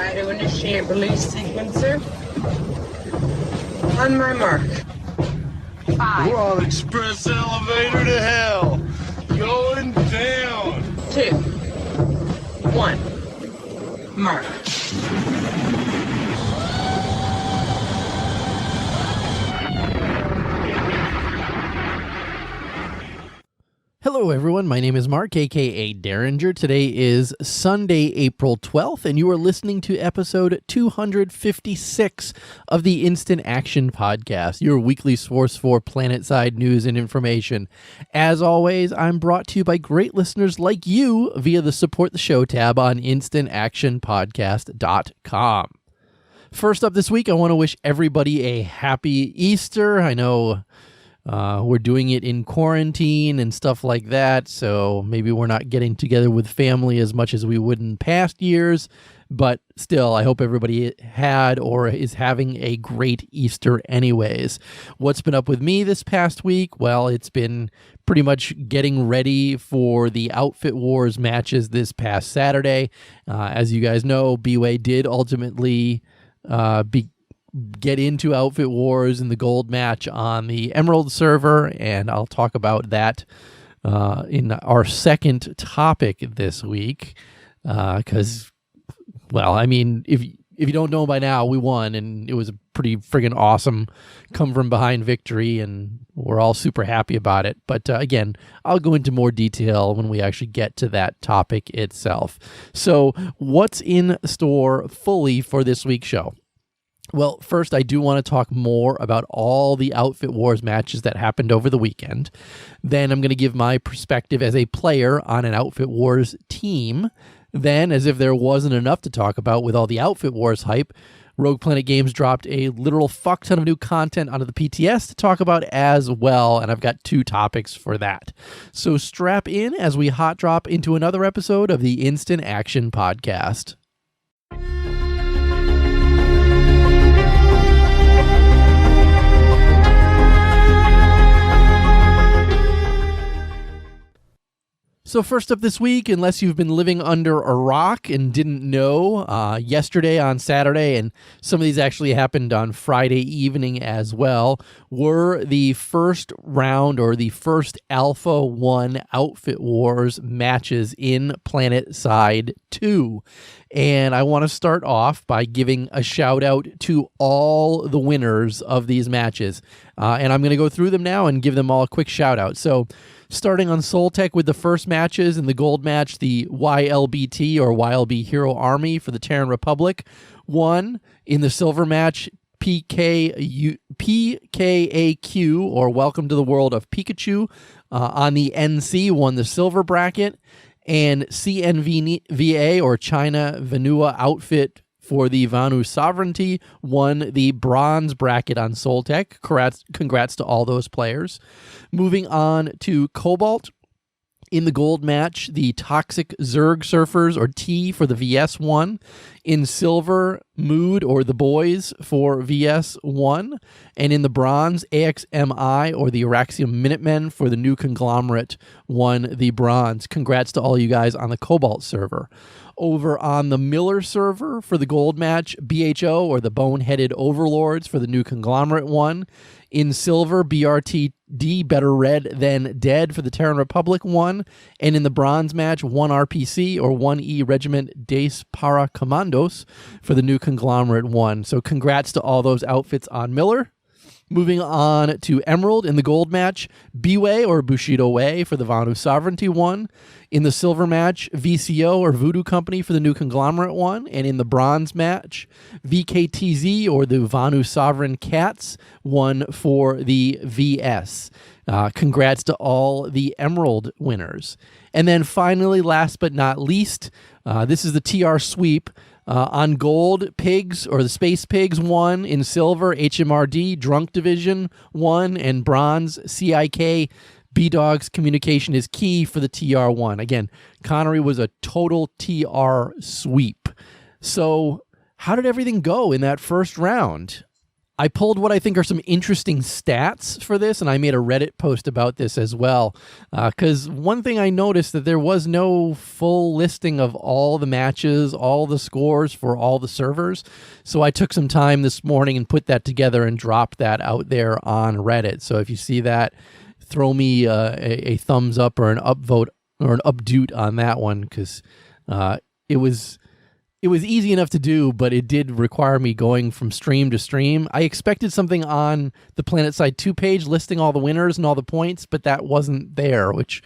Try to initiate release sequencer. On my mark. 5. We're on express elevator to hell. Going down. 2. 1. Mark. Hello everyone, my name is Mark, aka Derringer. Today is Sunday, April 12th, and you are listening to episode 256 of the Instant Action Podcast, your weekly source for planet-side news and information. As always, I'm brought to you by great listeners like you via the Support the Show tab on instantactionpodcast.com. First up this week, I want to wish everybody a happy Easter. I know we're doing it in quarantine and stuff like that, so maybe we're not getting together with family as much as we would in past years, but still, I hope everybody had or is having a great Easter anyways. What's been up with me this past week? Well, it's been pretty much getting ready for the Outfit Wars matches this past Saturday. As you guys know, B-Way did ultimately get into Outfit Wars in the gold match on the Emerald server, and I'll talk about that in our second topic this week, because, well, I mean, if you don't know by now, we won, and it was a pretty friggin' awesome come-from-behind victory, and we're all super happy about it. But again, I'll go into more detail when we actually get to that topic itself. So what's in store fully for this week's show? Well, first, I do want to talk more about all the Outfit Wars matches that happened over the weekend. Then I'm going to give my perspective as a player on an Outfit Wars team. Then, as if there wasn't enough to talk about with all the Outfit Wars hype, Rogue Planet Games dropped a literal fuck ton of new content onto the PTS to talk about as well, and I've got two topics for that. So strap in as we hot drop into another episode of the Instant Action Podcast. So first up this week, unless you've been living under a rock and didn't know, yesterday on Saturday, and some of these actually happened on Friday evening as well, were the first round or the first Alpha 1 Outfit Wars matches in Planet Side 2. And I want to start off by giving a shout out to all the winners of these matches. And I'm going to go through them now and give them all a quick shout out. So starting on Soltech with the first matches, in the gold match, the YLBT or YLB Hero Army for the Terran Republic won. In the silver match, PKAQ or Welcome to the World of Pikachu on the NC won the silver bracket. And CNVA or China Vanua outfit for the Vanu Sovereignty won the bronze bracket on Soltech. Congrats to all those players. Moving on to Cobalt. In the gold match, the Toxic Zerg Surfers, or T, for the VS won. In silver, Mood, or the Boys, for VS won. And in the bronze, AXMI, or the Araxium Minutemen, for the new conglomerate, won the bronze. Congrats to all you guys on the Cobalt server. Over on the Miller server for the gold match, BHO, or the Boneheaded Overlords, for the new conglomerate won. In silver, BRTD, Better Red Than Dead, for the Terran Republic won. And in the bronze match, 1RPC or 1E Regiment des Para Commandos for the new conglomerate won. So congrats to all those outfits on Miller. Moving on to Emerald, in the gold match, B-Way or Bushido Way for the Vanu Sovereignty won. In the silver match, VCO or Voodoo Company for the new conglomerate won. And in the bronze match, VKTZ or the Vanu Sovereign Cats won for the VS. Congrats to all the Emerald winners. And then finally, last but not least, this is the TR sweep. On gold, Pigs, or the Space Pigs, won. In silver, HMRD, Drunk Division, won. And bronze, CIK, B-Dog's Communication is Key for the TR1. Again, Connery was a total TR sweep. So how did everything go in that first round? I pulled what I think are some interesting stats for this, and I made a Reddit post about this as well. Because one thing I noticed that there was no full listing of all the matches, all the scores for all the servers. So I took some time this morning and put that together and dropped that out there on Reddit. So if you see that, throw me a thumbs up or an upvote or an updoot on that one, because it was easy enough to do, but it did require me going from stream to stream. I expected something on the PlanetSide 2 page listing all the winners and all the points, but that wasn't there, which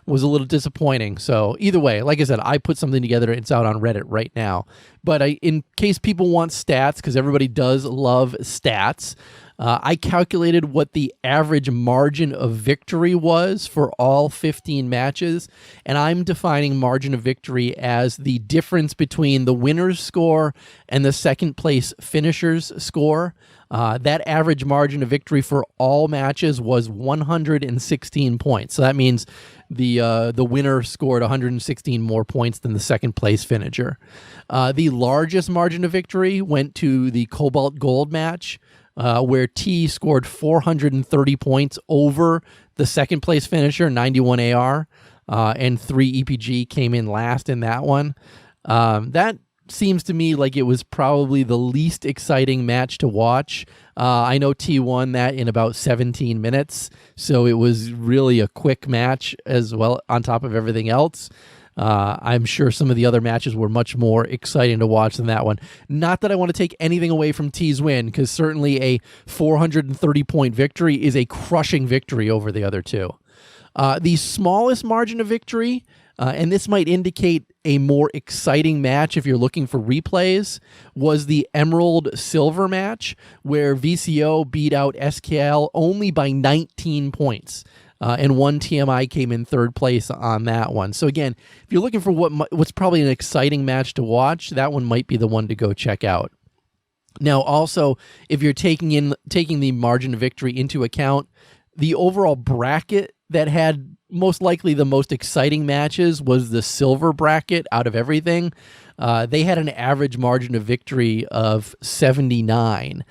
was a little disappointing. So either way, like I said, I put something together. It's out on Reddit right now. But in case people want stats, because everybody does love stats, I calculated what the average margin of victory was for all 15 matches, and I'm defining margin of victory as the difference between the winner's score and the second place finisher's score. That average margin of victory for all matches was 116 points. So that means the winner scored 116 more points than the second place finisher. The largest margin of victory went to the Cobalt Gold match, where T scored 430 points over the second place finisher, 91 AR, and 3 EPG came in last in that one. That seems to me like it was probably the least exciting match to watch. I know T won that in about 17 minutes, so it was really a quick match as well on top of everything else. I'm sure some of the other matches were much more exciting to watch than that one. Not that I want to take anything away from T's win, because certainly a 430-point victory is a crushing victory over the other two. The smallest margin of victory, and this might indicate a more exciting match if you're looking for replays, was the Emerald Silver match, where VCO beat out SKL only by 19 points. And one TMI came in third place on that one. So again, if you're looking for what's probably an exciting match to watch, that one might be the one to go check out. Now, also, if you're taking the margin of victory into account, the overall bracket that had most likely the most exciting matches was the silver bracket out of everything. They had an average margin of victory of 79,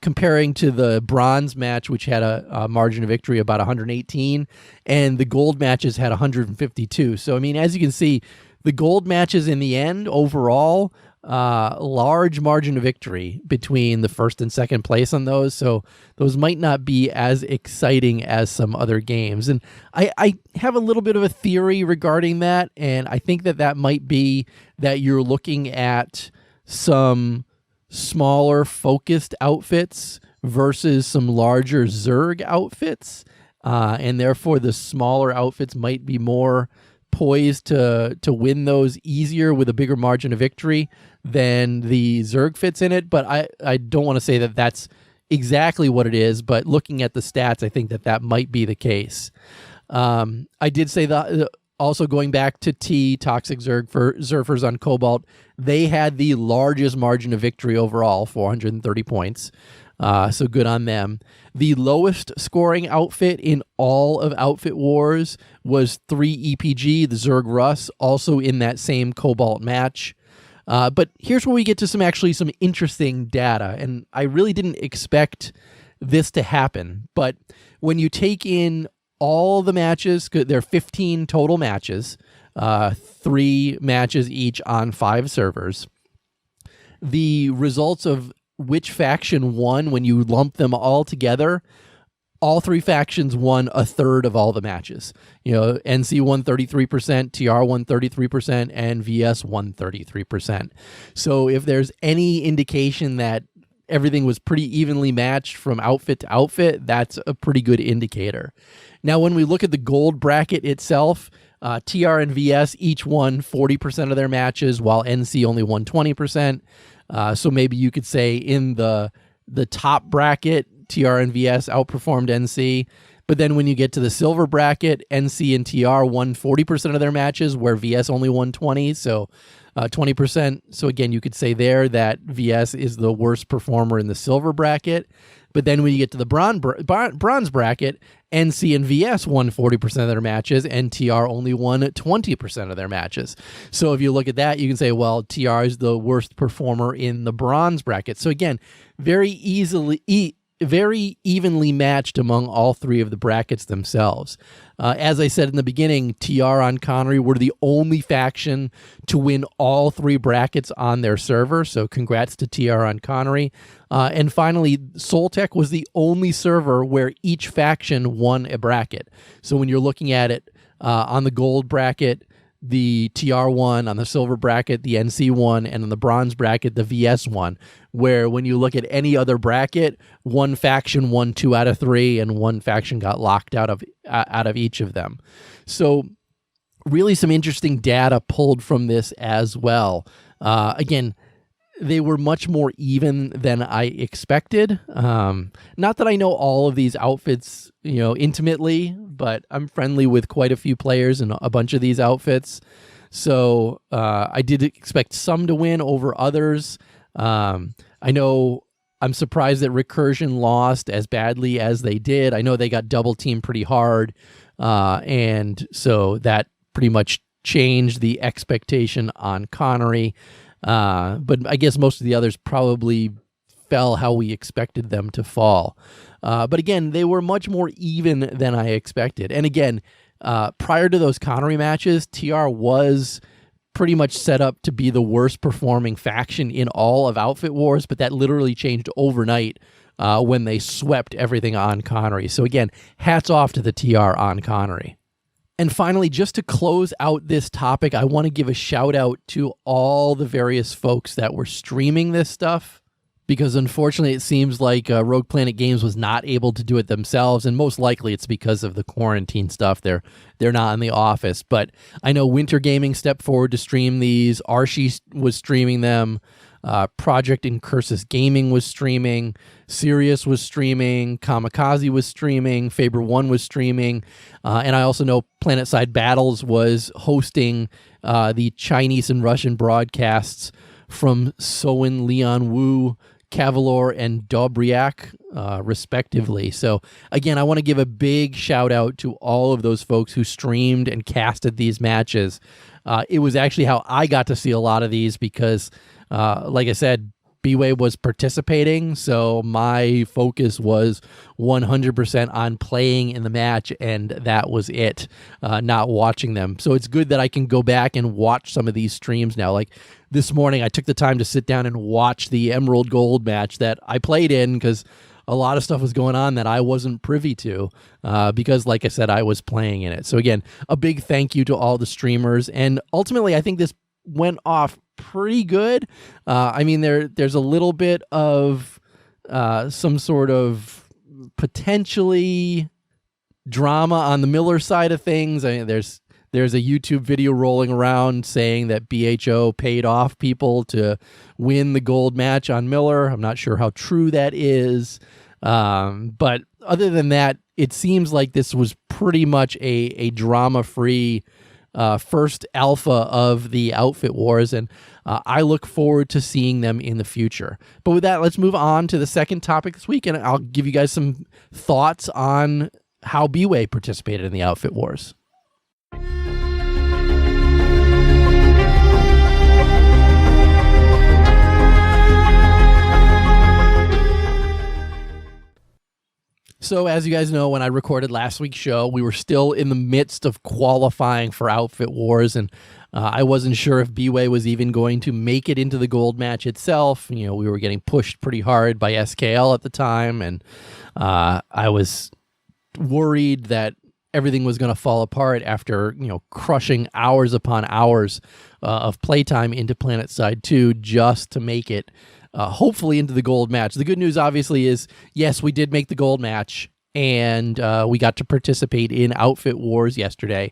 comparing to the bronze match, which had a margin of victory about 118, and the gold matches had 152. So, I mean, as you can see, the gold matches in the end, overall, large margin of victory between the first and second place on those. So those might not be as exciting as some other games. And I have a little bit of a theory regarding that. And I think that might be that you're looking at some smaller focused outfits versus some larger Zerg outfits. And therefore the smaller outfits might be more poised to win those easier with a bigger margin of victory than the Zerg fits in it. But I don't want to say that that's exactly what it is, but looking at the stats, I think that might be the case. I did say that also going back to T, Toxic Zerg for Zerfers on Cobalt, they had the largest margin of victory overall, 430 points. So good on them. The lowest scoring outfit in all of Outfit Wars was 3 EPG, the Zerg Russ, also in that same Cobalt match. But here's where we get to some interesting data, and I really didn't expect this to happen. But when you take in all the matches, there are 15 total matches, 3 matches each on 5 servers, the results of which faction won when you lump them all together, all 3 factions won a third of all the matches. You know, NC won 33%, TR won 33%, and VS won 33%. So if there's any indication that everything was pretty evenly matched from outfit to outfit, that's a pretty good indicator. Now, when we look at the gold bracket itself, TR and VS each won 40% of their matches, while NC only won 20%. So maybe you could say in the top bracket, TR and VS outperformed NC. But then when you get to the silver bracket, NC and TR won 40% of their matches, where VS only won 20. So 20%. So again, you could say there that VS is the worst performer in the silver bracket. But then when you get to the bronze bracket, NC and VS won 40% of their matches, and TR only won 20% of their matches. So if you look at that, you can say, well, TR is the worst performer in the bronze bracket. So again, very evenly matched among all three of the brackets themselves. As I said in the beginning, TR on Connery were the only faction to win all three brackets on their server, so congrats to TR on Connery. And finally, Soltech was the only server where each faction won a bracket. So when you're looking at it on the gold bracket, the TR won, on the silver bracket, the NC won, and on the bronze bracket, the VS won. Where when you look at any other bracket, one faction won 2 out of 3, and one faction got locked out of each of them. So really some interesting data pulled from this as well. Again, they were much more even than I expected. Not that I know all of these outfits, intimately, but I'm friendly with quite a few players in a bunch of these outfits. So I did expect some to win over others. I know I'm surprised that Recursion lost as badly as they did. I know they got double teamed pretty hard. And so that pretty much changed the expectation on Connery. But I guess most of the others probably fell how we expected them to fall. But again, they were much more even than I expected. And again, prior to those Connery matches, TR was pretty much set up to be the worst performing faction in all of Outfit Wars, but that literally changed overnight when they swept everything on Connery. So again, hats off to the TR on Connery. And finally, just to close out this topic, I want to give a shout out to all the various folks that were streaming this stuff, because unfortunately it seems like Rogue Planet Games was not able to do it themselves, and most likely it's because of the quarantine stuff. They're not in the office. But I know Winter Gaming stepped forward to stream these. Archie was streaming them. Project Incursus Gaming was streaming. Sirius was streaming. Kamikaze was streaming. Faber One was streaming. And I also know Planetside Battles was hosting the Chinese and Russian broadcasts from Soin, Leon Wu, Cavalor, and Dobriak, respectively. So again, I want to give a big shout out to all of those folks who streamed and casted these matches. It was actually how I got to see a lot of these because, like I said, B-Way was participating, so my focus was 100% on playing in the match, and that was it, not watching them. So it's good that I can go back and watch some of these streams now. Like this morning, I took the time to sit down and watch the Emerald Gold match that I played in because a lot of stuff was going on that I wasn't privy to because, like I said, I was playing in it. So again, a big thank you to all the streamers, and ultimately, I think this went off pretty good. I mean, there's a little bit of some sort of potentially drama on the Miller side of things. I mean, there's a YouTube video rolling around saying that BHO paid off people to win the gold match on Miller. I'm not sure how true that is. But other than that, it seems like this was pretty much a drama-free first alpha of the Outfit Wars, and I look forward to seeing them in the future. But with that, let's move on to the second topic this week, and I'll give you guys some thoughts on how B-Way participated in the Outfit Wars. So as you guys know, when I recorded last week's show, we were still in the midst of qualifying for Outfit Wars, and I wasn't sure if B-Way was even going to make it into the gold match itself. We were getting pushed pretty hard by SKL at the time, and I was worried that everything was going to fall apart after, crushing hours upon hours of playtime into PlanetSide 2 just to make it hopefully into the gold match. The good news, obviously, is, yes, we did make the gold match, and we got to participate in Outfit Wars yesterday.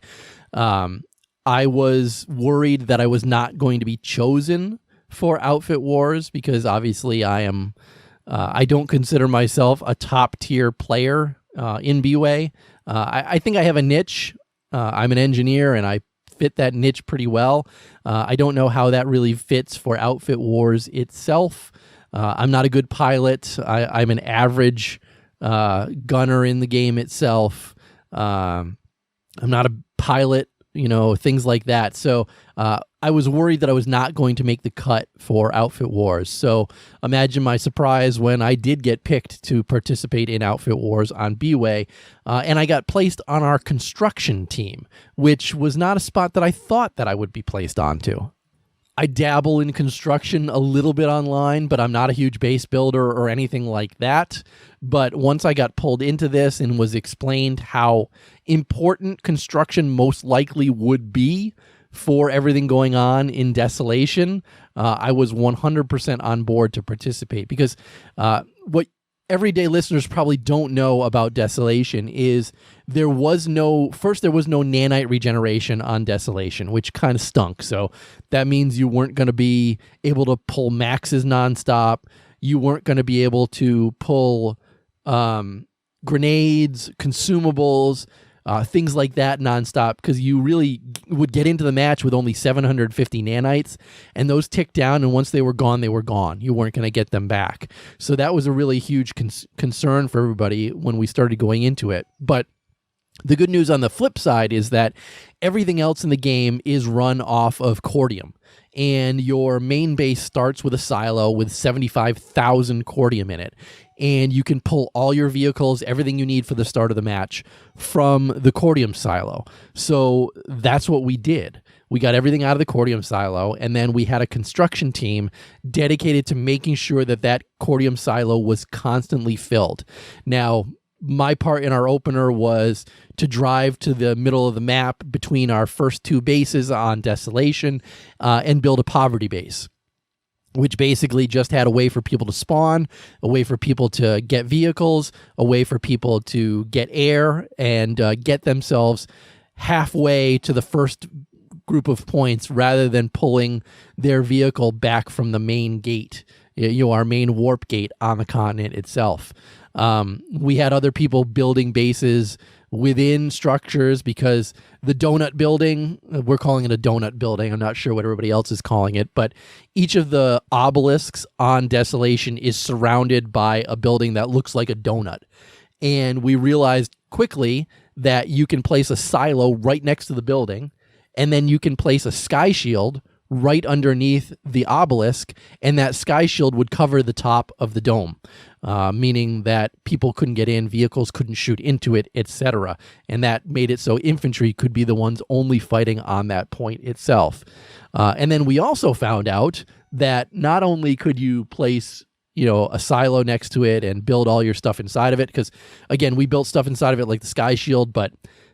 I was worried that I was not going to be chosen for Outfit Wars because, obviously, I don't consider myself a top-tier player in B-Way. I think I have a niche. I'm an engineer, and I fit that niche pretty well. I don't know how that really fits for Outfit Wars itself. I'm not a good pilot. I'm an average gunner in the game itself. I'm not a pilot, things like that. So I was worried that I was not going to make the cut for Outfit Wars. So imagine my surprise when I did get picked to participate in Outfit Wars on B-Way, and I got placed on our construction team, which was not a spot that I thought that I would be placed onto. I dabble in construction a little bit online, but I'm not a huge base builder or anything like that. But once I got pulled into this and was explained how important construction most likely would be for everything going on in Desolation, I was 100% on board to participate, because what everyday listeners probably don't know about Desolation is there was no nanite regeneration on Desolation, which kind of stunk. So that means you weren't going to be able to pull maxes nonstop. You weren't going to be able to pull grenades, consumables, things like that nonstop, because you really would get into the match with only 750 nanites, and those ticked down, and once they were gone, they were gone. You weren't going to get them back. So that was a really huge concern for everybody when we started going into it. But the good news on the flip side is that everything else in the game is run off of cordium, and your main base starts with a silo with 75,000 cordium in it. And you can pull all your vehicles, everything you need for the start of the match, from the cordium silo. So that's what we did. We got everything out of the cordium silo, and then we had a construction team dedicated to making sure that that cordium silo was constantly filled. Now, my part in our opener was to drive to the middle of the map between our first two bases on Desolation and build a poverty base, which basically just had a way for people to spawn, a way for people to get vehicles, a way for people to get air and get themselves halfway to the first group of points rather than pulling their vehicle back from the main gate, our main warp gate on the continent itself. We had other people building bases within structures, because the donut building, we're calling it a donut building. I'm not sure what everybody else is calling it, but each of the obelisks on Desolation is surrounded by a building that looks like a donut. And we realized quickly that you can place a silo right next to the building, and then you can place a sky shield right underneath the obelisk, and that sky shield would cover the top of the dome, meaning that people couldn't get in, vehicles couldn't shoot into it, etc. And that made it so infantry could be the ones only fighting on that point itself. And then we also found out that not only could you place a silo next to it and build all your stuff inside of it, because again, we built stuff inside of it like the sky shield, but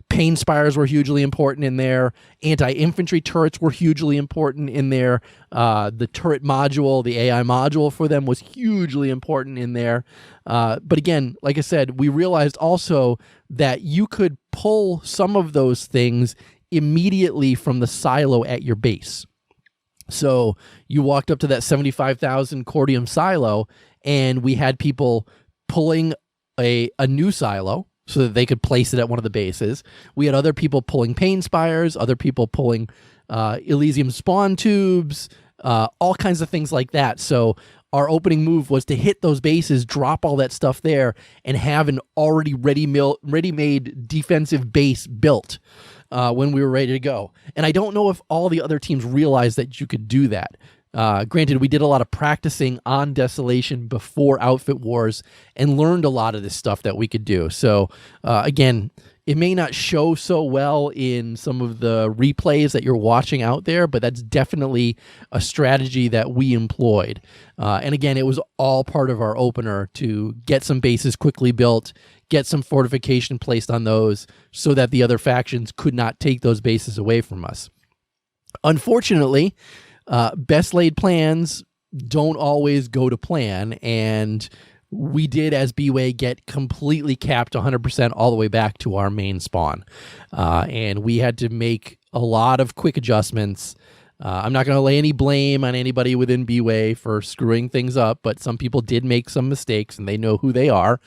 pain spires were hugely important in there. Anti-infantry turrets were hugely important in there. The turret module, the AI module for them, was hugely important in there. But again, like I said, we realized also that you could pull some of those things immediately from the silo at your base. So you walked up to that 75,000 cordium silo, and we had people pulling a new silo so that they could place it at one of the bases. We had other people pulling pain spires, other people pulling Elysium spawn tubes, all kinds of things like that. So our opening move was to hit those bases, drop all that stuff there, and have an already ready-made defensive base built when we were ready to go. And I don't know if all the other teams realized that you could do that. Granted, we did a lot of practicing on Desolation before Outfit Wars and learned a lot of this stuff that we could do. So again, it may not show so well in some of the replays that you're watching out there, but that's definitely a strategy that we employed. And again, it was all part of our opener to get some bases quickly built, get some fortification placed on those so that the other factions could not take those bases away from us. Unfortunately, best laid plans don't always go to plan, and we did, as B-Way, get completely capped 100% all the way back to our main spawn. And we had to make a lot of quick adjustments. I'm not going to lay any blame on anybody within B-Way for screwing things up, but some people did make some mistakes, and they know who they are.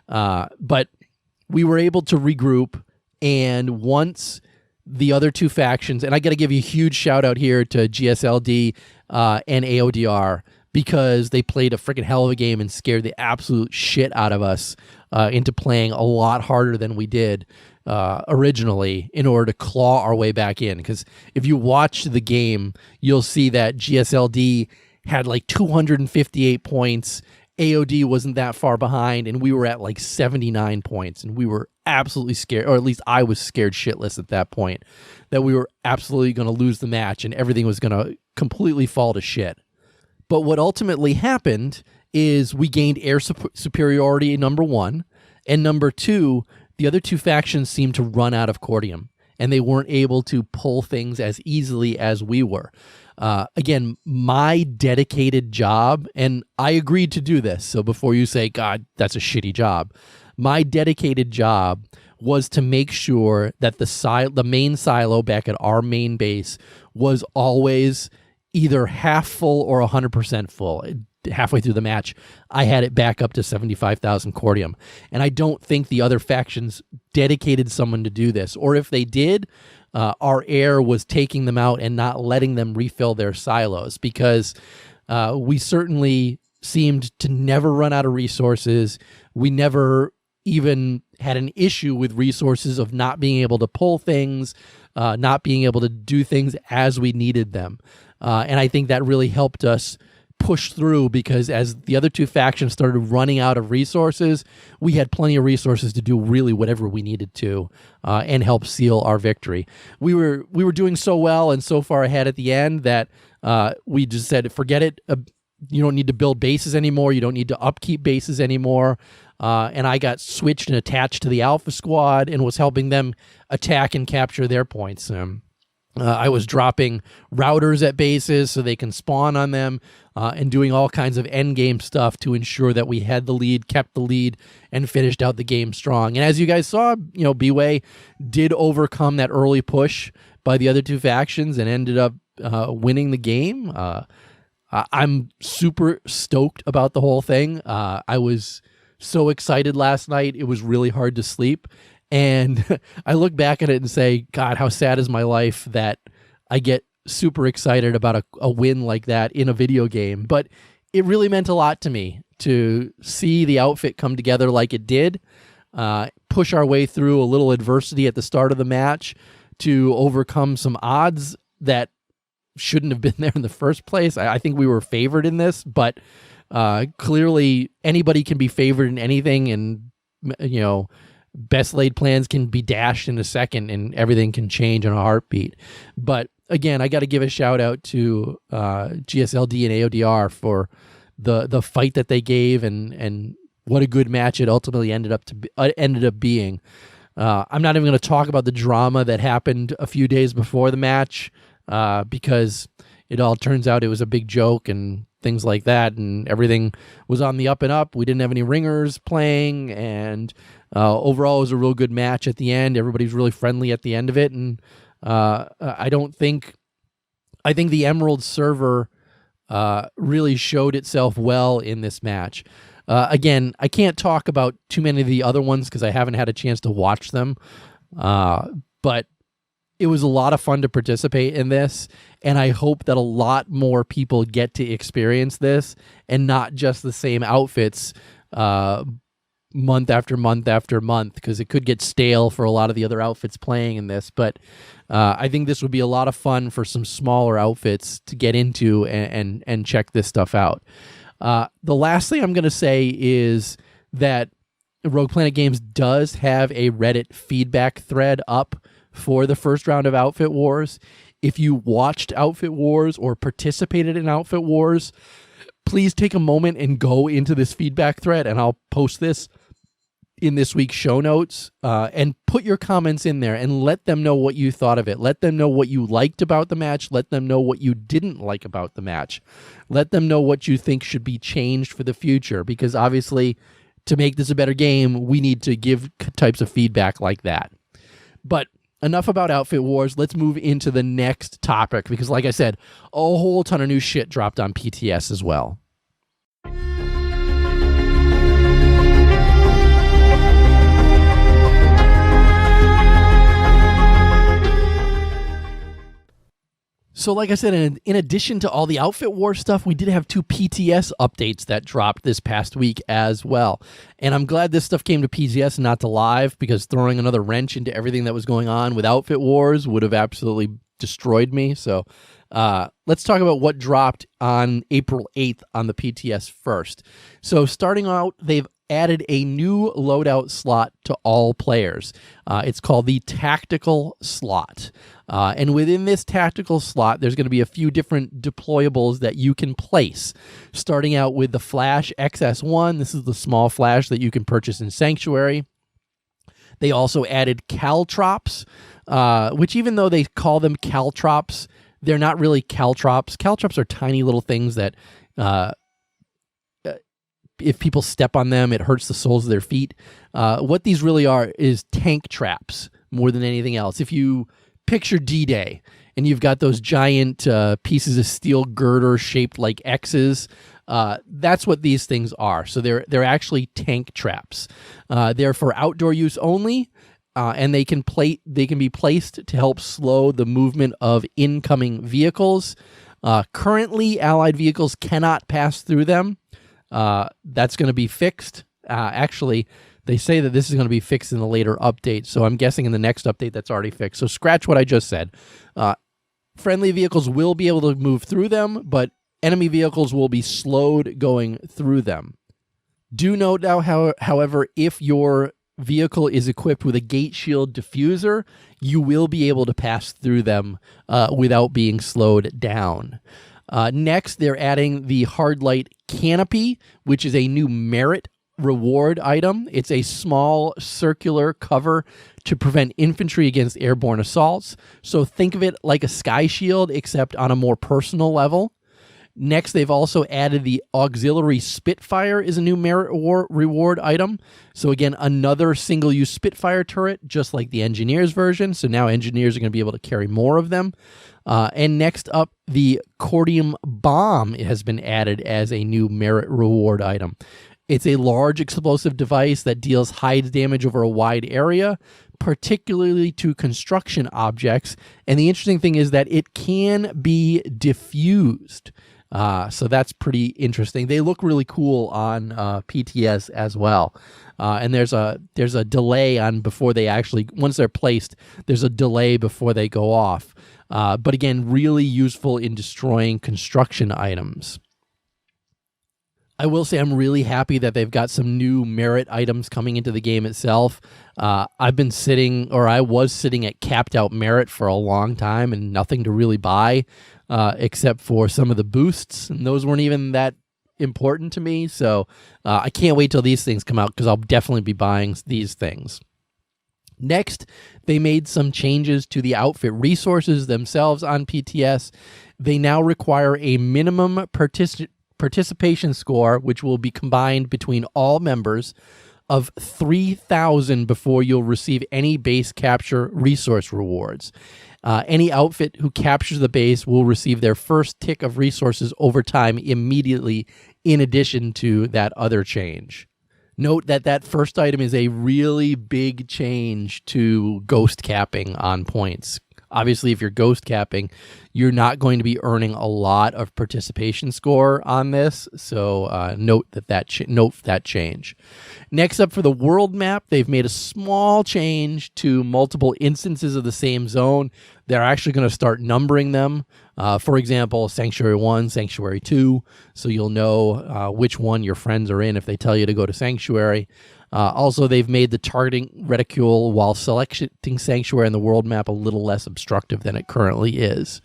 But we were able to regroup, and once the other two factions, and I got to give you a huge shout out here to GSLD and AODR, because they played a freaking hell of a game and scared the absolute shit out of us into playing a lot harder than we did originally in order to claw our way back in. Because if you watch the game, you'll see that GSLD had like 258 points. AOD wasn't that far behind, and we were at like 79 points, and we were absolutely scared, or at least I was scared shitless at that point, that we were absolutely going to lose the match and everything was going to completely fall to shit. But what ultimately happened is we gained air superiority, number one, and number two, the other two factions seemed to run out of cordium, and they weren't able to pull things as easily as we were. Again, my dedicated job, and I agreed to do this, so before you say, God, that's a shitty job, my dedicated job was to make sure that the main silo back at our main base was always either half full or 100% full. Halfway through the match, I had it back up to 75,000 cordium. And I don't think the other factions dedicated someone to do this. Or if they did, our air was taking them out and not letting them refill their silos, because we certainly seemed to never run out of resources. We never even had an issue with resources of not being able to pull things, not being able to do things as we needed them. And I think that really helped us push through, because as the other two factions started running out of resources, we had plenty of resources to do really whatever we needed to and help seal our victory. We were doing so well and so far ahead at the end that we just said, forget it. You don't need to build bases anymore. You don't need to upkeep bases anymore. And I got switched and attached to the Alpha Squad and was helping them attack and capture their points. I was dropping routers at bases so they can spawn on them, and doing all kinds of endgame stuff to ensure that we had the lead, kept the lead, and finished out the game strong. And as you guys saw, B-Way did overcome that early push by the other two factions and ended up winning the game. I'm super stoked about the whole thing. I was so excited last night. It was really hard to sleep. And I look back at it and say, God, how sad is my life that I get super excited about a win like that in a video game. But it really meant a lot to me to see the outfit come together like it did, push our way through a little adversity at the start of the match to overcome some odds that shouldn't have been there in the first place. I think we were favored in this, but clearly anybody can be favored in anything, and best laid plans can be dashed in a second and everything can change in a heartbeat. But again, I got to give a shout out to GSLD and AODR for the fight that they gave and what a good match it ultimately ended up being. I'm not even going to talk about the drama that happened a few days before the match because it all turns out it was a big joke and things like that, and everything was on the up and up. We didn't have any ringers playing, and overall it was a real good match at the end. Everybody's really friendly at the end of it, and I think the Emerald server really showed itself well in this match. Again, I can't talk about too many of the other ones because I haven't had a chance to watch them, but it was a lot of fun to participate in this, and I hope that a lot more people get to experience this and not just the same outfits month after month after month, because it could get stale for a lot of the other outfits playing in this. But I think this would be a lot of fun for some smaller outfits to get into and check this stuff out. The last thing I'm going to say is that Rogue Planet Games does have a Reddit feedback thread up for the first round of Outfit Wars. If you watched Outfit Wars or participated in Outfit Wars, please take a moment and go into this feedback thread, and I'll post this in this week's show notes, and put your comments in there and let them know what you thought of it. Let them know what you liked about the match. Let them know what you didn't like about the match. Let them know what you think should be changed for the future, because obviously to make this a better game, we need to give types of feedback like that. But enough about Outfit Wars. Let's move into the next topic, because like I said, a whole ton of new shit dropped on PTS as well. So like I said, in addition to all the Outfit War stuff, we did have 2 PTS updates that dropped this past week as well. And I'm glad this stuff came to PTS and not to live, because throwing another wrench into everything that was going on with Outfit Wars would have absolutely destroyed me. So let's talk about what dropped on April 8th on the PTS first. So starting out, they've added a new loadout slot to all players. It's called the tactical slot. And within this tactical slot, there's going to be a few different deployables that you can place. Starting out with the Flash XS1. This is the small flash that you can purchase in Sanctuary. They also added caltrops, which even though they call them caltrops, they're not really caltrops. Caltrops are tiny little things that if people step on them, it hurts the soles of their feet. What these really are is tank traps more than anything else. If you picture D-Day and you've got those giant pieces of steel girder shaped like X's, that's what these things are. So they're actually tank traps. They're for outdoor use only, and they can be placed to help slow the movement of incoming vehicles. Currently, Allied vehicles cannot pass through them. That's going to be fixed. Actually, they say that this is going to be fixed in the later update, so I'm guessing in the next update that's already fixed. So scratch what I just said. Friendly vehicles will be able to move through them, but enemy vehicles will be slowed going through them. Do note now, however, if your vehicle is equipped with a gate shield diffuser, you will be able to pass through them without being slowed down. Next, they're adding the Hard Light Canopy, which is a new merit reward item. It's a small circular cover to prevent infantry against airborne assaults. So think of it like a sky shield, except on a more personal level. Next, they've also added the Auxiliary Spitfire is a new merit reward item. So again, another single-use Spitfire turret, just like the Engineers version. So now Engineers are going to be able to carry more of them. And next up, the Cordium Bomb has been added as a new merit reward item. It's a large explosive device that deals high damage over a wide area, particularly to construction objects. And the interesting thing is that it can be diffused. So that's pretty interesting. They look really cool on PTS as well. And there's a delay on before they actually, once they're placed, there's a delay before they go off. But again, really useful in destroying construction items. I will say I'm really happy that they've got some new merit items coming into the game itself. I was sitting at capped out merit for a long time and nothing to really buy except for some of the boosts, and those weren't even that important to me. So I can't wait till these things come out, because I'll definitely be buying these things. Next, they made some changes to the outfit resources themselves on PTS. They now require a minimum participation score, which will be combined between all members, of 3,000 before you'll receive any base capture resource rewards. Any outfit who captures the base will receive their first tick of resources over time immediately, in addition to that other change. Note that first item is a really big change to ghost capping on points. Obviously, if you're ghost capping, you're not going to be earning a lot of participation score on this. So note that change. Next up, for the world map, they've made a small change to multiple instances of the same zone. They're actually going to start numbering them. For example, Sanctuary 1, Sanctuary 2. So you'll know which one your friends are in if they tell you to go to Sanctuary. Also, they've made the targeting reticule while selecting Sanctuary on the world map a little less obstructive than it currently is.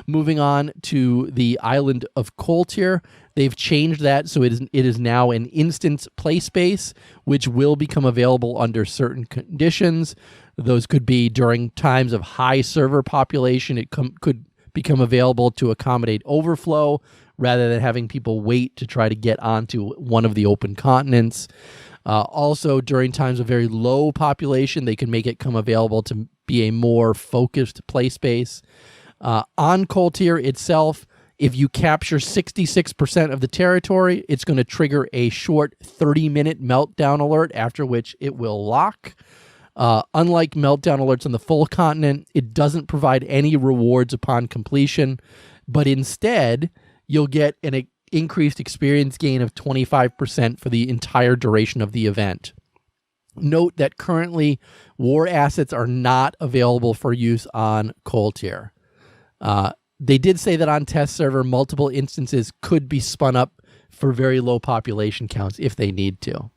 Moving on to the island of Koltir, they've changed that so it is now an instance play space, which will become available under certain conditions. Those could be during times of high server population. It could become available to accommodate overflow rather than having people wait to try to get onto one of the open continents. Also, during times of very low population, they can make it come available to be a more focused play space. On Koltir itself, if you capture 66% of the territory, it's going to trigger a short 30-minute meltdown alert, after which it will lock. Unlike meltdown alerts on the full continent, it doesn't provide any rewards upon completion, but instead you'll get an increased experience gain of 25% for the entire duration of the event. Note that currently war assets are not available for use on Coal Tier. They did say that on test server, multiple instances could be spun up for very low population counts if they need to.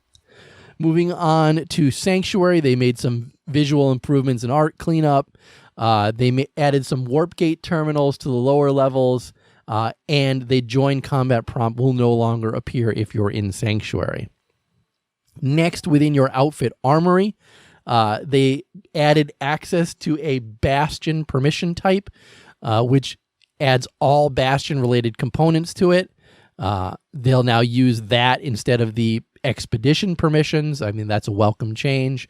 Moving on to Sanctuary, they made some visual improvements and art cleanup. They added some warp gate terminals to the lower levels, and they join combat prompt will no longer appear if you're in Sanctuary. Next, within your outfit armory, they added access to a Bastion permission type, which adds all Bastion-related components to it. They'll now use that instead of the Expedition permissions. I mean, that's a welcome change.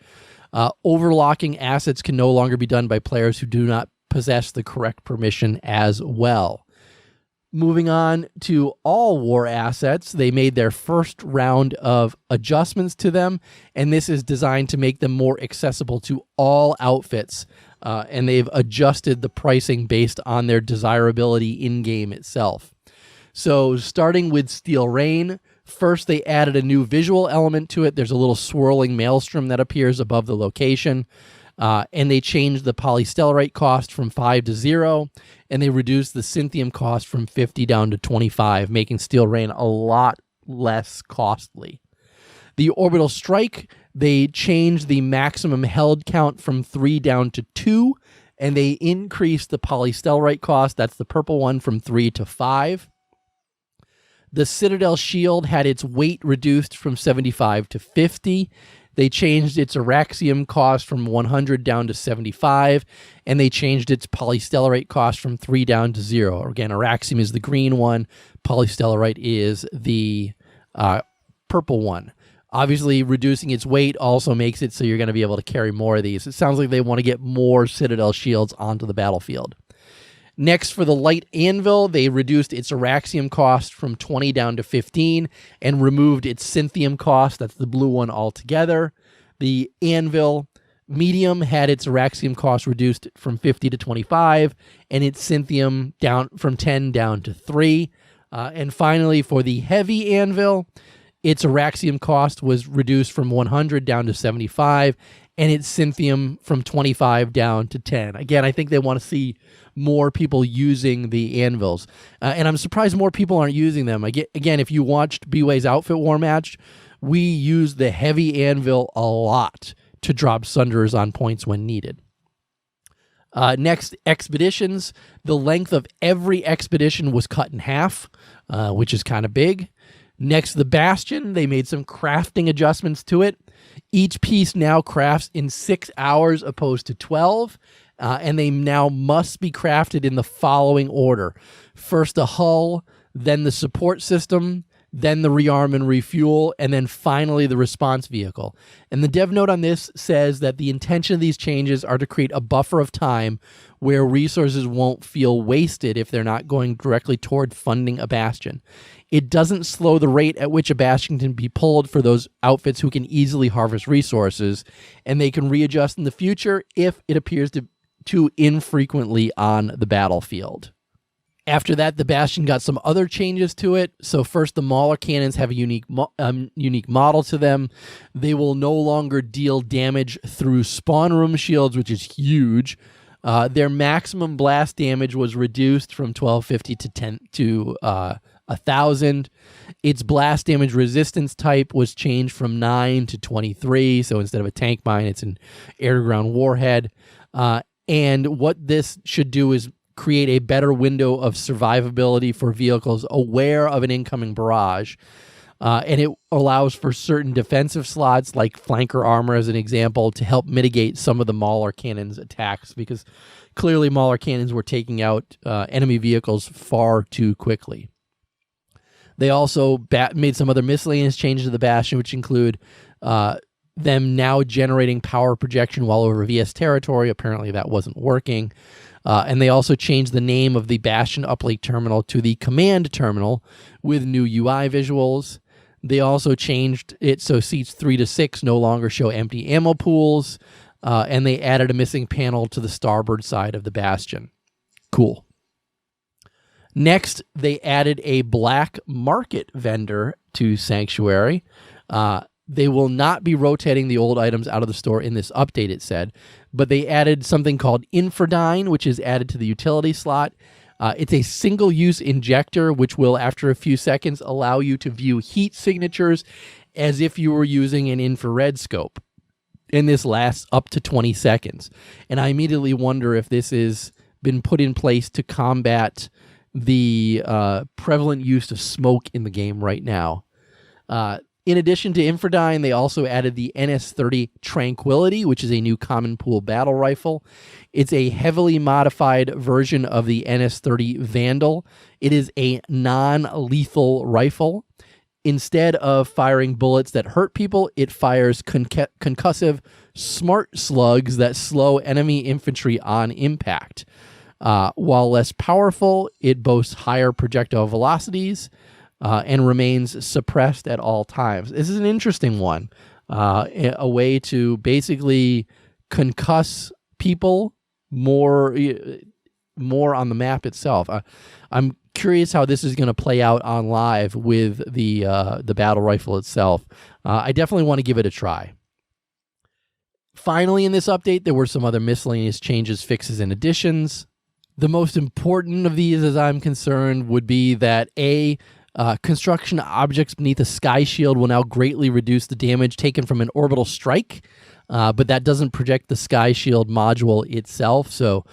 Overlocking assets can no longer be done by players who do not possess the correct permission as well. Moving on to all war assets, they made their first round of adjustments to them, and this is designed to make them more accessible to all outfits, and they've adjusted the pricing based on their desirability in-game itself. So starting with Steel Rain, first they added a new visual element to it. There's a little swirling maelstrom that appears above the location. And they changed the polystellarite cost from 5 to 0, and they reduced the Cynthium cost from 50 down to 25, making Steel Rain a lot less costly. The Orbital Strike, they changed the maximum held count from 3 down to 2, and they increased the polystellarite cost, that's the purple one, from 3 to 5. The Citadel Shield had its weight reduced from 75 to 50. They changed its Araxium cost from 100 down to 75, and they changed its polystellarite cost from 3 down to 0. Again, Araxium is the green one, polystellarite is the purple one. Obviously, reducing its weight also makes it so you're going to be able to carry more of these. It sounds like they want to get more Citadel Shields onto the battlefield. Next, for the Light Anvil, they reduced its Araxium cost from 20 down to 15 and removed its Cynthium cost, that's the blue one, altogether. The Anvil Medium had its Araxium cost reduced from 50 to 25 and its Cynthium down from 10 down to 3. And finally, for the Heavy Anvil, its Araxium cost was reduced from 100 down to 75 and its Cynthium from 25 down to 10. Again, I think they want to see more people using the anvils. And I'm surprised more people aren't using them. Again, if you watched B-Way's Outfit War match, we used the heavy anvil a lot to drop Sunderers on points when needed. Next, expeditions. The length of every expedition was cut in half, which is kind of big. Next, the Bastion. They made some crafting adjustments to it. Each piece now crafts in 6 hours opposed to 12. And they now must be crafted in the following order. First the hull, then the support system, then the rearm and refuel, and then finally the response vehicle. And the dev note on this says that the intention of these changes are to create a buffer of time where resources won't feel wasted if they're not going directly toward funding a Bastion. It doesn't slow the rate at which a Bastion can be pulled for those outfits who can easily harvest resources, and they can readjust in the future if it appears to too infrequently on the battlefield. After that, the Bastion got some other changes to it. So first, the Mauler cannons have a unique model to them. They will no longer deal damage through spawn room shields, which is huge. Their maximum blast damage was reduced from 1250 to 1,000. Its blast damage resistance type was changed from 9 to 23. So instead of a tank mine, it's an air-to-ground warhead. And what this should do is create a better window of survivability for vehicles aware of an incoming barrage. And it allows for certain defensive slots, like flanker armor as an example, to help mitigate some of the Mauler cannons' attacks, because clearly Mauler cannons were taking out enemy vehicles far too quickly. They also made some other miscellaneous changes to the Bastion, which include them now generating power projection while over VS territory. Apparently that wasn't working. And they also changed the name of the Bastion uplink terminal to the command terminal with new UI visuals. They also changed it so seats 3 to 6 no longer show empty ammo pools. and they added a missing panel to the starboard side of the Bastion. Cool. Next, they added a black market vendor to Sanctuary. They will not be rotating the old items out of the store in this update, it said, but they added something called Infradyne, which is added to the utility slot. It's a single-use injector, which will, after a few seconds, allow you to view heat signatures as if you were using an infrared scope. And this lasts up to 20 seconds. And I immediately wonder if this has been put in place to combat the prevalent use of smoke in the game right now. In addition to Infradyne, they also added the NS-30 Tranquility, which is a new common pool battle rifle. It's a heavily modified version of the NS-30 Vandal. It is a non-lethal rifle. Instead of firing bullets that hurt people, it fires concussive smart slugs that slow enemy infantry on impact. While less powerful, it boasts higher projectile velocities, and remains suppressed at all times. This is an interesting one, a way to basically concuss people more on the map itself. I'm curious how this is going to play out on live with the battle rifle itself. I definitely want to give it a try. Finally, in this update, there were some other miscellaneous changes, fixes, and additions. The most important of these, as I'm concerned, would be that construction objects beneath a sky shield will now greatly reduce the damage taken from an orbital strike, but that doesn't project the sky shield module itself. So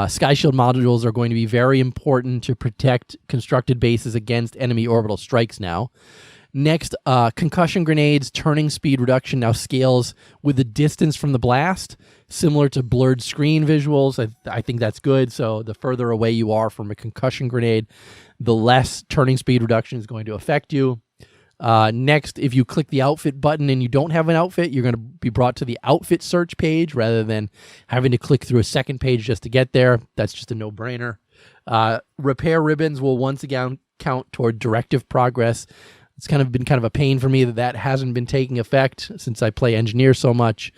sky shield modules are going to be very important to protect constructed bases against enemy orbital strikes now. Next, concussion grenades turning speed reduction now scales with the distance from the blast, similar to blurred screen visuals. I think that's good. So the further away you are from a concussion grenade, the less turning speed reduction is going to affect you. Next, if you click the outfit button and you don't have an outfit, you're going to be brought to the outfit search page rather than having to click through a second page just to get there. That's just a no-brainer. Repair ribbons will once again count toward directive progress. It's been a pain for me that hasn't been taking effect since I play engineer so much.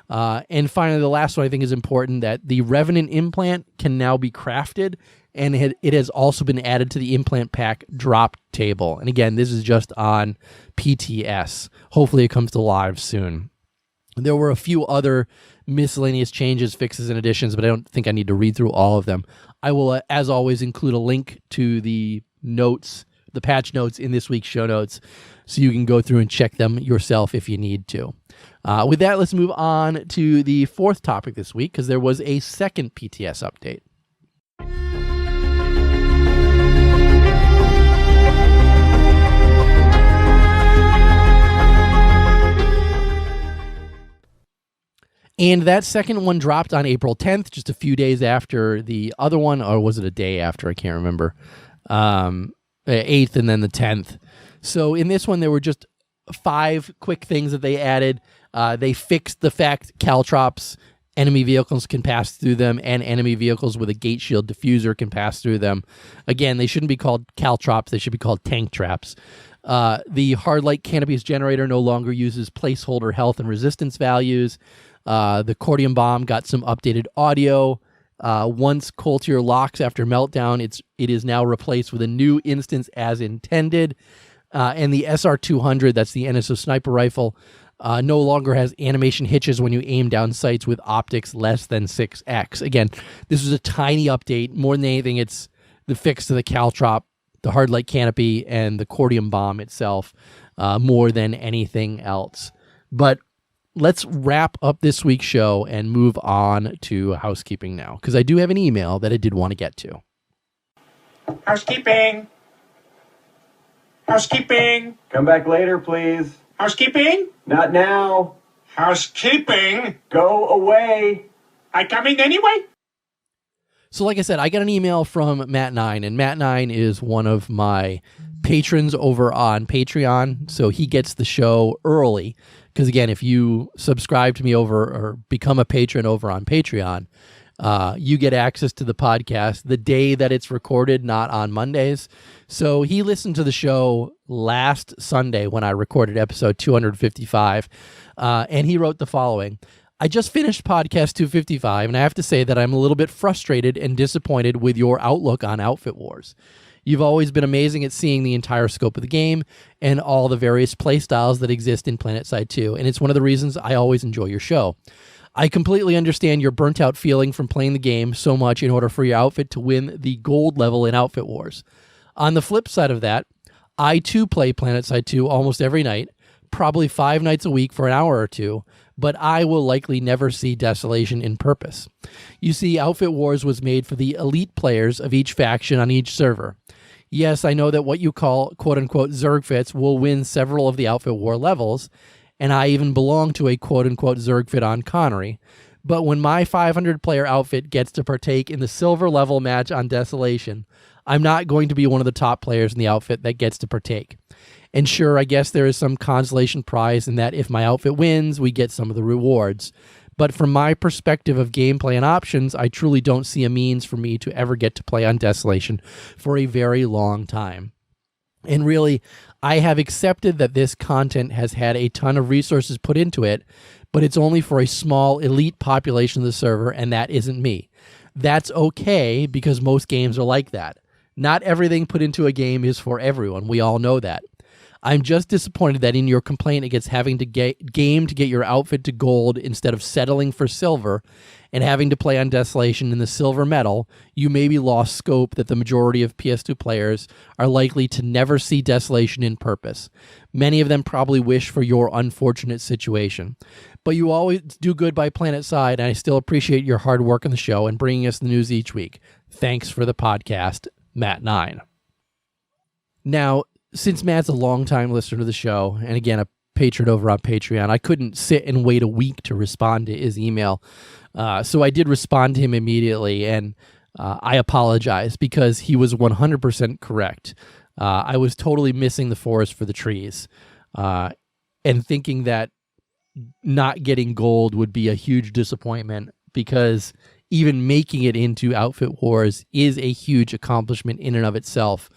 And finally, the last one I think is important, that the Revenant implant can now be crafted, and it has also been added to the implant pack drop table. And again, this is just on PTS. Hopefully it comes to live soon. There were a few other miscellaneous changes, fixes, and additions, but I don't think I need to read through all of them. I will, as always, include a link to the notes, the patch notes in this week's show notes, so you can go through and check them yourself if you need to. With that, let's move on to the fourth topic this week, because there was a second PTS update. And that second one dropped on April 10th, just a few days after the other one, or was it a day after? I can't remember. 8th and then the 10th. So in this one, there were just 5 quick things that they added. They fixed the fact caltrops, enemy vehicles can pass through them, and enemy vehicles with a gate shield diffuser can pass through them. Again, they shouldn't be called caltrops. They should be called tank traps. The hard light canopies generator no longer uses placeholder health and resistance values. The Cordium bomb got some updated audio. Once Coultier locks after meltdown, it is now replaced with a new instance as intended. And the SR200, that's the NSO sniper rifle, no longer has animation hitches when you aim down sights with optics less than 6x. Again, this was a tiny update. More than anything, it's the fix to the caltrop, the hard light canopy, and the Cordium bomb itself, more than anything else. But let's wrap up this week's show and move on to housekeeping now, because I do have an email that I did want to get to. Housekeeping. Housekeeping. Come back later, please. Housekeeping. Not now. Housekeeping. Go away. I coming anyway? So like I said, I got an email from Matt9, and Matt9 is one of my patrons over on Patreon, so he gets the show early. Because again, if you subscribe to me over or become a patron over on Patreon, you get access to the podcast the day that it's recorded, not on Mondays. So he listened to the show last Sunday when I recorded episode 255, and he wrote the following. I just finished podcast 255, and I have to say that I'm a little bit frustrated and disappointed with your outlook on Outfit Wars. You've always been amazing at seeing the entire scope of the game and all the various playstyles that exist in PlanetSide 2, and it's one of the reasons I always enjoy your show. I completely understand your burnt-out feeling from playing the game so much in order for your outfit to win the gold level in Outfit Wars. On the flip side of that, I too play PlanetSide 2 almost every night, probably 5 nights a week for an hour or two, but I will likely never see Desolation in purpose. You see, Outfit Wars was made for the elite players of each faction on each server. Yes, I know that what you call quote-unquote Zergfits will win several of the Outfit War levels, and I even belong to a quote-unquote Zergfit on Connery. But when my 500-player outfit gets to partake in the silver level match on Desolation, I'm not going to be one of the top players in the outfit that gets to partake. And sure, I guess there is some consolation prize in that if my outfit wins, we get some of the rewards. But from my perspective of gameplay and options, I truly don't see a means for me to ever get to play on Desolation for a very long time. And really, I have accepted that this content has had a ton of resources put into it, but it's only for a small elite population of the server, and that isn't me. That's okay, because most games are like that. Not everything put into a game is for everyone. We all know that. I'm just disappointed that in your complaint against having to game to get your outfit to gold instead of settling for silver and having to play on Desolation in the silver medal, you maybe lost scope that the majority of PS2 players are likely to never see Desolation in purpose. Many of them probably wish for your unfortunate situation. But you always do good by PlanetSide, and I still appreciate your hard work on the show and bringing us the news each week. Thanks for the podcast, Matt9. Now, since Matt's a longtime listener to the show, and again, a patron over on Patreon, I couldn't sit and wait a week to respond to his email. So I did respond to him immediately, and I apologize because he was 100% correct. I was totally missing the forest for the trees, and thinking that not getting gold would be a huge disappointment, because even making it into Outfit Wars is a huge accomplishment in and of itself.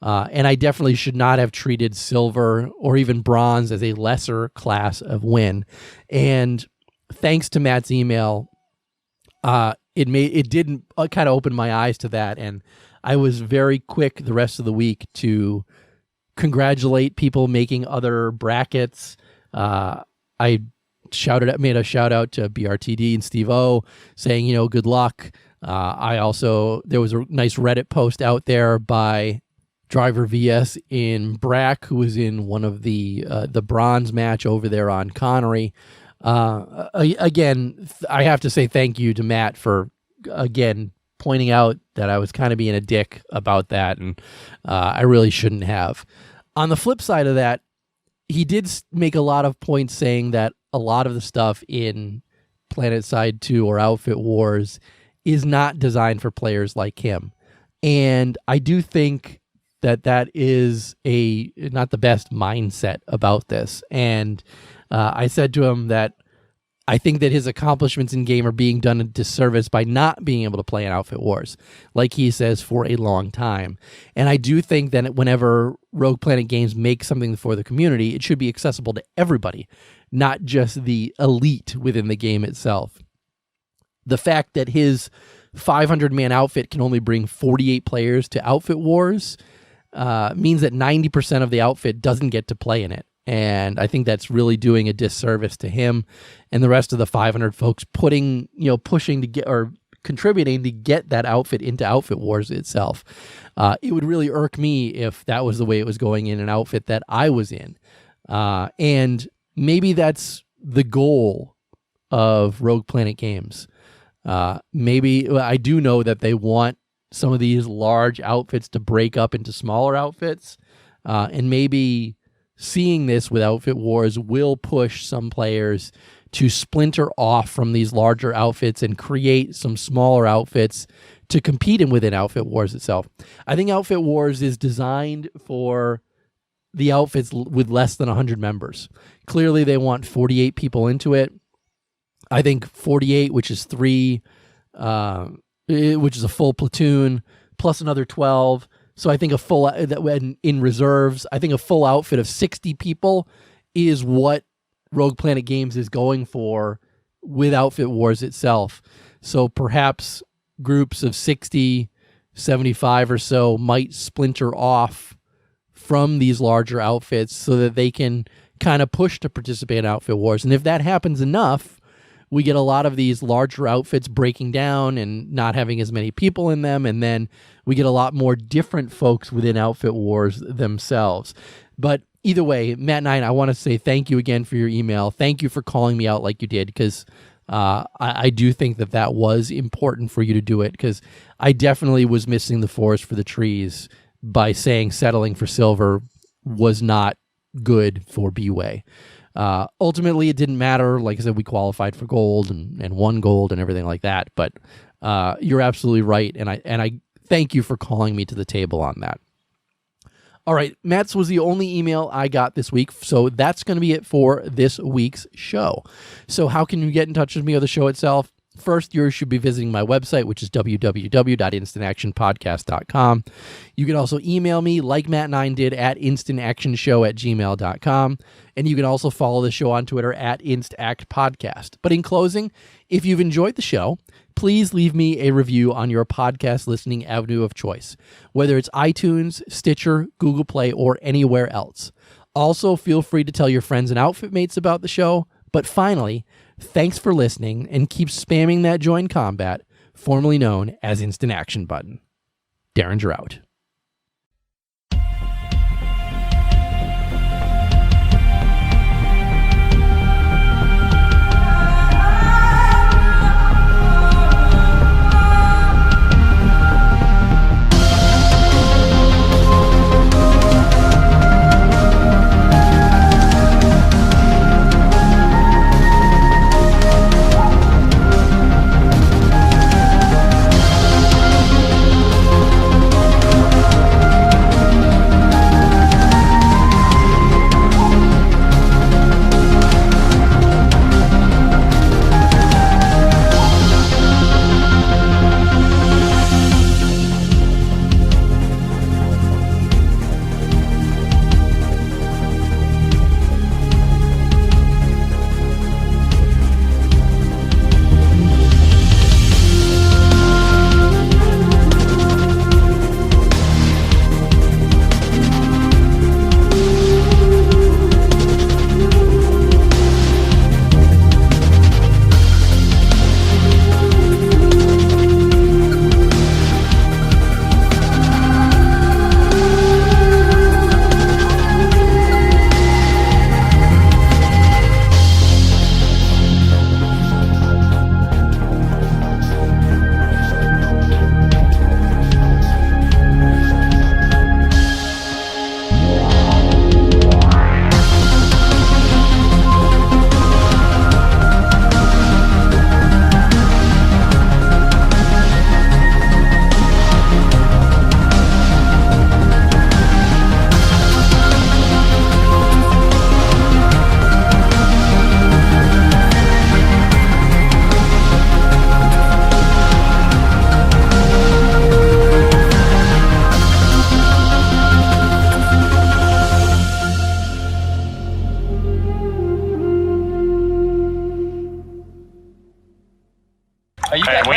And I definitely should not have treated silver or even bronze as a lesser class of win. And thanks to Matt's email, it did kind of open my eyes to that. And I was very quick the rest of the week to congratulate people making other brackets. I made a shout out to BRTD and Steve O saying, good luck. There was a nice Reddit post out there by Driver VS in Brack, who was in one of the bronze match over there on Connery. Again, I have to say thank you to Matt for, again, pointing out that I was kind of being a dick about that, and I really shouldn't have. On the flip side of that, he did make a lot of points saying that a lot of the stuff in PlanetSide 2 or Outfit Wars is not designed for players like him. And I do think that is not the best mindset about this. And I said to him that I think that his accomplishments in game are being done a disservice by not being able to play in Outfit Wars, like he says, for a long time. And I do think that whenever Rogue Planet Games make something for the community, it should be accessible to everybody, not just the elite within the game itself. The fact that his 500-man outfit can only bring 48 players to Outfit Wars means that 90% of the outfit doesn't get to play in it. And I think that's really doing a disservice to him and the rest of the 500 folks pushing to get, or contributing to get that outfit into Outfit Wars itself. It would really irk me if that was the way it was going in an outfit that I was in. And maybe that's the goal of Rogue Planet Games. Maybe I do know that they want some of these large outfits to break up into smaller outfits, and maybe seeing this with Outfit Wars will push some players to splinter off from these larger outfits and create some smaller outfits to compete in within Outfit Wars itself. I think Outfit Wars is designed for the outfits with less than 100 members. Clearly, they want 48 people into it. I think 48, which is which is a full platoon, plus another 12. So I think in reserves, I think a full outfit of 60 people is what Rogue Planet Games is going for with Outfit Wars itself. So perhaps groups of 60, 75 or so might splinter off from these larger outfits so that they can kind of push to participate in Outfit Wars. And if that happens enough, we get a lot of these larger outfits breaking down and not having as many people in them, and then we get a lot more different folks within Outfit Wars themselves. But either way, Matt Knight, I want to say thank you again for your email. Thank you for calling me out like you did, because I do think that was important for you to do it, because I definitely was missing the forest for the trees by saying settling for silver was not good for B-Way. Ultimately, it didn't matter. Like I said, we qualified for gold and won gold and everything like that. But you're absolutely right, and I thank you for calling me to the table on that. All right, Matt's was the only email I got this week, so that's going to be it for this week's show. So how can you get in touch with me or the show itself? First, you should be visiting my website, which is www.instantactionpodcast.com. You can also email me, like Matt9 did, at instantactionshow@gmail.com. And you can also follow the show on Twitter at instactpodcast. But in closing, if you've enjoyed the show, please leave me a review on your podcast listening avenue of choice, whether it's iTunes, Stitcher, Google Play, or anywhere else. Also, feel free to tell your friends and outfit mates about the show. But finally, thanks for listening, and keep spamming that join combat, formerly known as Instant Action button. Derringer out.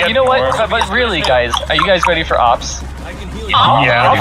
You know what? But really, guys, are you guys ready for ops? Yeah.